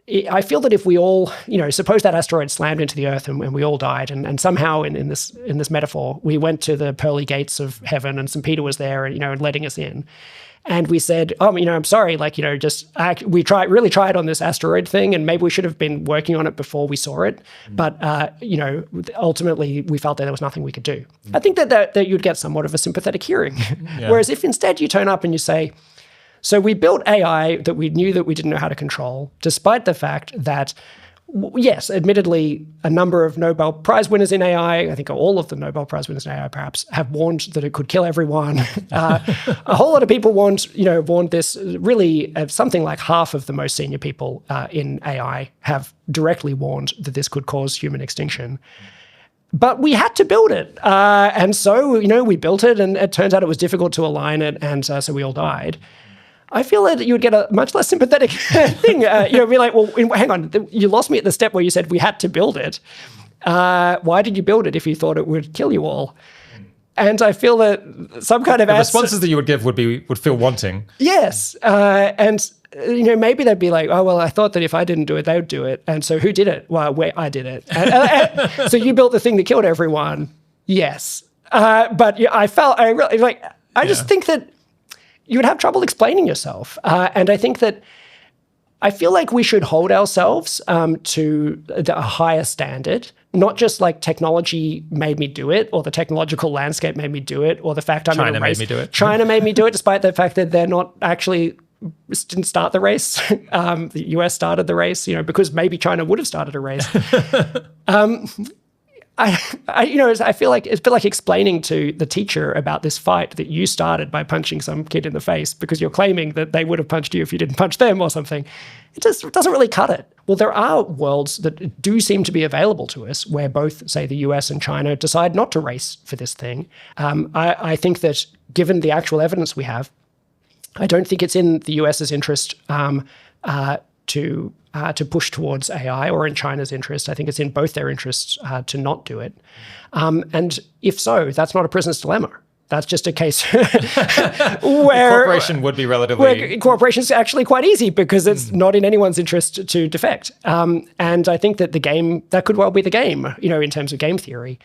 I feel that if we all, suppose that asteroid slammed into the Earth and we all died, and somehow in this metaphor, we went to the pearly gates of heaven and St. Peter was there, and letting us in. And we said, I'm sorry, we really tried on this asteroid thing, and maybe we should have been working on it before we saw it. But, ultimately we felt that there was nothing we could do. I think that you'd get somewhat of a sympathetic hearing. Yeah. Whereas if instead you turn up and you say, so we built AI that we knew that we didn't know how to control, despite the fact that, yes, admittedly, a number of Nobel Prize winners in AI, I think all of the Nobel Prize winners in AI perhaps, have warned that it could kill everyone. A whole lot of people warned this. Really, something like half of the most senior people in AI have directly warned that this could cause human extinction. But we had to build it. And so, we built it, and it turns out it was difficult to align it, and so we all died. I feel that you would get a much less sympathetic thing. Be like, well, hang on, you lost me at the step where you said we had to build it. Why did you build it if you thought it would kill you all? And I feel that some kind of responses that you would give would feel wanting. Yes, and maybe they'd be like, oh well, I thought that if I didn't do it, they would do it. And so who did it? Well, I did it. And so you built the thing that killed everyone. Yes, but I just think that you would have trouble explaining yourself. And I think that I feel like we should hold ourselves to a higher standard, not just like technology made me do it, or the technological landscape made me do it, or the fact I'm in a race. China made me do it. China made me do it, despite the fact that they're not actually didn't start the race. The US started the race, because maybe China would have started a race. I feel like it's a bit like explaining to the teacher about this fight that you started by punching some kid in the face because you're claiming that they would have punched you if you didn't punch them or something. It doesn't really cut it. Well, there are worlds that do seem to be available to us where both, say, the US and China decide not to race for this thing. I think that given the actual evidence we have, I don't think it's in the US's interest to push towards AI, or in China's interest. I think it's in both their interests to not do it. And if so, that's not a prisoner's dilemma. That's just a case where cooperation would be where cooperation is actually quite easy because it's not in anyone's interest to defect. And I think that that could well be the game, in terms of game theory.